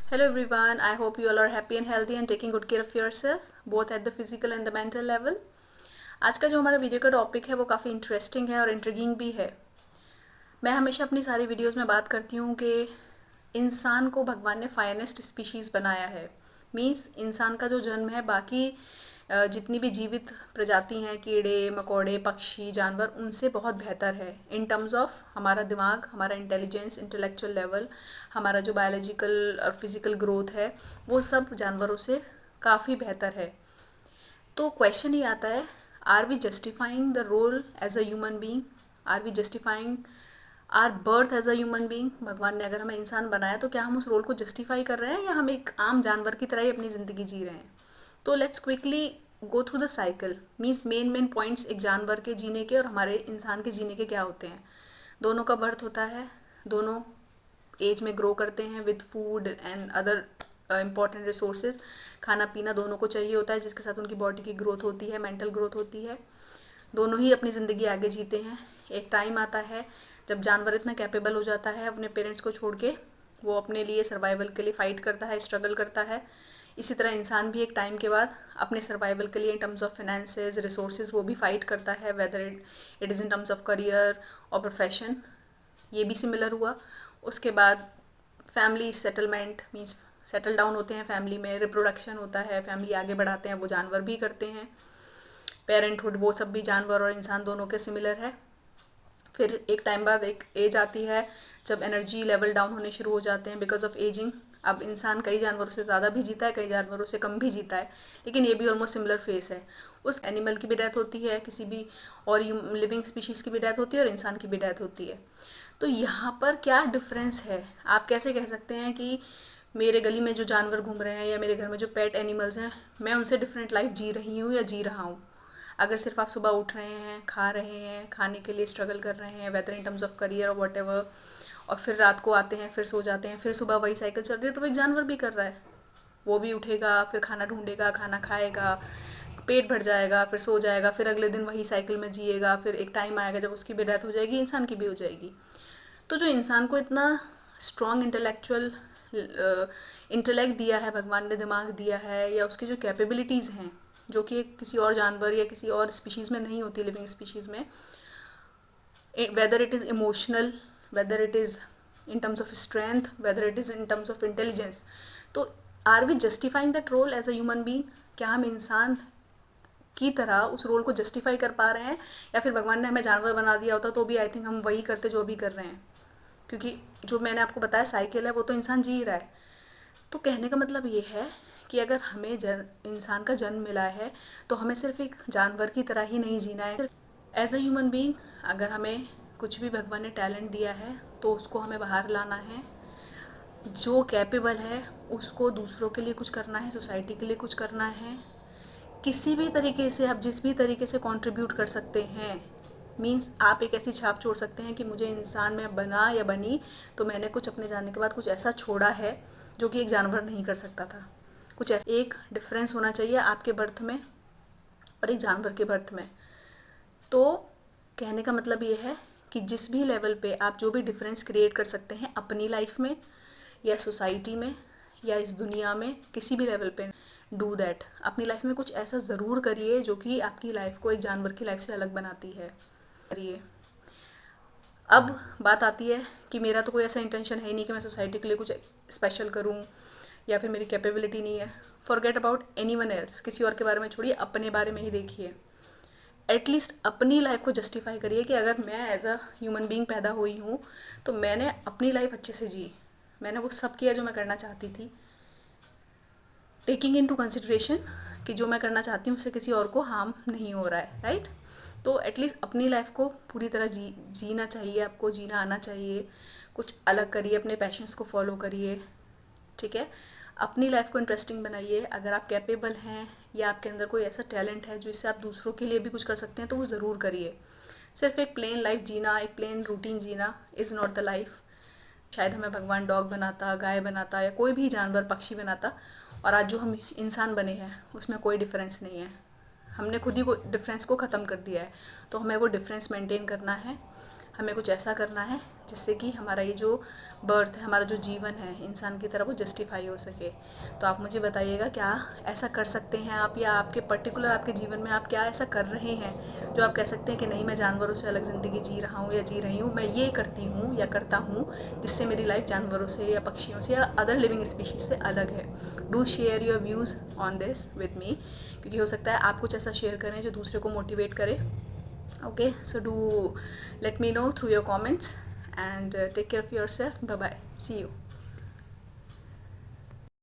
Hello everyone, I hope you all are happy and healthy and taking good care of yourself, both at the physical and the mental level. आज का जो हमारा video का topic है वो काफ़ी interesting है और इंट्रिगिंग भी है। मैं हमेशा अपनी सारी वीडियोस में बात करती हूँ कि इंसान को भगवान ने फाइनेस्ट स्पीशीज़ बनाया है। मीन्स इंसान का जो जन्म है बाकी जितनी भी जीवित प्रजाति हैं, कीड़े मकोड़े पक्षी जानवर, उनसे बहुत बेहतर है इन टर्म्स ऑफ हमारा दिमाग, हमारा इंटेलिजेंस, इंटेलेक्चुअल लेवल, हमारा जो बायोलॉजिकल और फिज़िकल ग्रोथ है वो सब जानवरों से काफ़ी बेहतर है। तो क्वेश्चन ये आता है, are we justifying the role as a human being? Are we justifying our birth as a human being? भगवान ने अगर हमें इंसान बनाया तो क्या हम उस रोल को जस्टिफाई कर रहे हैं या हम एक आम जानवर की तरह ही अपनी ज़िंदगी जी रहे हैं? तो let's quickly go through the cycle. Means main points एक जानवर के जीने के और हमारे इंसान के जीने के क्या होते हैं। दोनों का बर्थ होता है, दोनों एज में ग्रो करते हैं with food and other important resources. खाना पीना दोनों को चाहिए होता है जिसके साथ उनकी बॉडी की ग्रोथ होती है, मेंटल ग्रोथ होती है। दोनों ही अपनी ज़िंदगी आगे जीते हैं। एक टाइम आता है जब जानवर इतना कैपेबल हो जाता है अपने पेरेंट्स को छोड़ के, वो अपने लिए सर्वाइवल के लिए फ़ाइट करता है, स्ट्रगल करता है। इसी तरह इंसान भी एक टाइम के बाद अपने सर्वाइवल के लिए इन टर्म्स ऑफ फिनेंसेस, रिसोर्सेज वो भी फ़ाइट करता है, weather it is in terms of career और प्रोफेशन। ये भी सिमिलर हुआ। उसके बाद family settlement, means settle down होते हैं फैमिली में, रिप्रोडक्शन होता है, फैमिली आगे बढ़ाते हैं, वो जानवर भी करते हैं। पेरेंटहुड, वो सब भी जानवर और इंसान दोनों के सिमिलर है। फिर एक टाइम बाद एक एज आती है जब एनर्जी लेवल डाउन होने शुरू हो जाते हैं बिकॉज ऑफ एजिंग। अब इंसान कई जानवरों से ज़्यादा भी जीता है, कई जानवरों से कम भी जीता है, लेकिन ये भी ऑलमोस्ट सिमिलर फेस है। उस एनिमल की भी डेथ होती है, किसी भी और लिविंग स्पीशीज़ की भी डेथ होती है और इंसान की भी डेथ होती है। तो यहाँ पर क्या डिफरेंस है? आप कैसे कह सकते हैं कि मेरे गली में जो जानवर घूम रहे हैं या मेरे घर में जो पेट एनिमल्स हैं, मैं उनसे डिफरेंट लाइफ जी रही हूँ या जी रहा हूँ? अगर सिर्फ आप सुबह उठ रहे हैं, खा रहे हैं, खाने के लिए स्ट्रगल कर रहे हैं, whether in terms of career और वट एवर, और फिर रात को आते हैं, फिर सो जाते हैं, फिर सुबह वही साइकिल चल रही है, तो वो एक जानवर भी कर रहा है। वो भी उठेगा, फिर खाना ढूंढेगा, खाना खाएगा, पेट भर जाएगा, फिर सो जाएगा, फिर अगले दिन वही साइकिल में जिएगा, फिर एक टाइम आएगा जब उसकी भी डेथ हो जाएगी, इंसान की भी हो जाएगी। तो जो इंसान को इतना स्ट्रॉन्ग इंटेलेक्चुअल इंटेलेक्ट दिया है भगवान ने, दिमाग दिया है, या उसकी जो कैपेबिलिटीज़ हैं जो कि किसी और जानवर या किसी और स्पीशीज़ में नहीं होती, लिविंग स्पीशीज़ में, whether it is emotional, whether it is in terms of strength, whether it is in terms of intelligence, तो are we justifying that role as a human being? क्या हम इंसान की तरह उस रोल को जस्टिफाई कर पा रहे हैं, या फिर भगवान ने हमें जानवर बना दिया होता तो भी आई थिंक हम वही करते जो भी कर रहे हैं? क्योंकि जो मैंने आपको बताया साइकिल है वो तो इंसान जी रहा है। तो कहने का मतलब ये है कि अगर हमें इंसान का जन्म मिला है तो हमें सिर्फ एक जानवर की तरह ही नहीं जीना है। एज अ ह्यूमन बीइंग अगर हमें कुछ भी भगवान ने टैलेंट दिया है तो उसको हमें बाहर लाना है। जो कैपेबल है उसको दूसरों के लिए कुछ करना है, सोसाइटी के लिए कुछ करना है। किसी भी तरीके से आप जिस भी तरीके से कंट्रीब्यूट कर सकते हैं, मीन्स आप एक ऐसी छाप छोड़ सकते हैं कि मुझे इंसान में बना या बनी तो मैंने कुछ अपने जाने के बाद कुछ ऐसा छोड़ा है जो कि एक जानवर नहीं कर सकता था। कुछ ऐसा एक डिफरेंस होना चाहिए आपके बर्थ में और एक जानवर के बर्थ में। तो कहने का मतलब ये है कि जिस भी लेवल पे आप जो भी डिफरेंस क्रिएट कर सकते हैं अपनी लाइफ में या सोसाइटी में या इस दुनिया में, किसी भी लेवल पे डू दैट। अपनी लाइफ में कुछ ऐसा ज़रूर करिए जो कि आपकी लाइफ को एक जानवर की लाइफ से अलग बनाती है, करिए। अब बात आती है कि मेरा तो कोई ऐसा इंटेंशन है ही नहीं कि मैं सोसाइटी के लिए कुछ स्पेशल करूं या फिर मेरी कैपेबिलिटी नहीं है। Forget about any one else, किसी और के बारे में छोड़िए, अपने बारे में ही देखिए। एटलीस्ट अपनी लाइफ को जस्टिफाई करिए कि अगर मैं एज अ ह्यूमन बीइंग पैदा हुई हूँ तो मैंने अपनी लाइफ अच्छे से जी, मैंने वो सब किया जो मैं करना चाहती थी, टेकिंग इन टू कंसिड्रेशन कि जो मैं करना चाहती हूँ उससे किसी और को हार्म नहीं हो रहा है, राइट? तो एटलीस्ट अपनी लाइफ को पूरी तरह जीना चाहिए, आपको जीना आना चाहिए। कुछ अलग करिए, अपने पैशंस को फॉलो करिए, ठीक है? अपनी लाइफ को इंटरेस्टिंग बनाइए। अगर आप कैपेबल हैं या आपके अंदर कोई ऐसा टैलेंट है जिससे आप दूसरों के लिए भी कुछ कर सकते हैं तो वो ज़रूर करिए। सिर्फ एक प्लेन लाइफ जीना, एक प्लेन रूटीन जीना इज़ नॉट द लाइफ। शायद हमें भगवान डॉग बनाता, गाय बनाता या कोई भी जानवर पक्षी बनाता, और आज जो हम इंसान बने हैं उसमें कोई डिफरेंस नहीं है। हमने खुद ही को डिफरेंस को ख़त्म कर दिया है, तो हमें वो डिफरेंस मेंटेन करना है। हमें कुछ ऐसा करना है जिससे कि हमारा ये जो बर्थ है, हमारा जो जीवन है इंसान की तरह, वो जस्टिफाई हो सके। तो आप मुझे बताइएगा क्या ऐसा कर सकते हैं आप, या आपके पर्टिकुलर आपके जीवन में आप क्या ऐसा कर रहे हैं जो आप कह सकते हैं कि नहीं, मैं जानवरों से अलग ज़िंदगी जी रहा हूँ या जी रही हूँ, मैं ये करती हूँ या करता हूँ जिससे मेरी लाइफ जानवरों से या पक्षियों से या अदर लिविंग स्पीशीज से अलग है। Do share your views on this with me, क्योंकि हो सकता है आप कुछ ऐसा शेयर करें जो दूसरे को मोटिवेट करे। Okay, so do let me know through your comments, and take care of yourself. Bye bye, see you.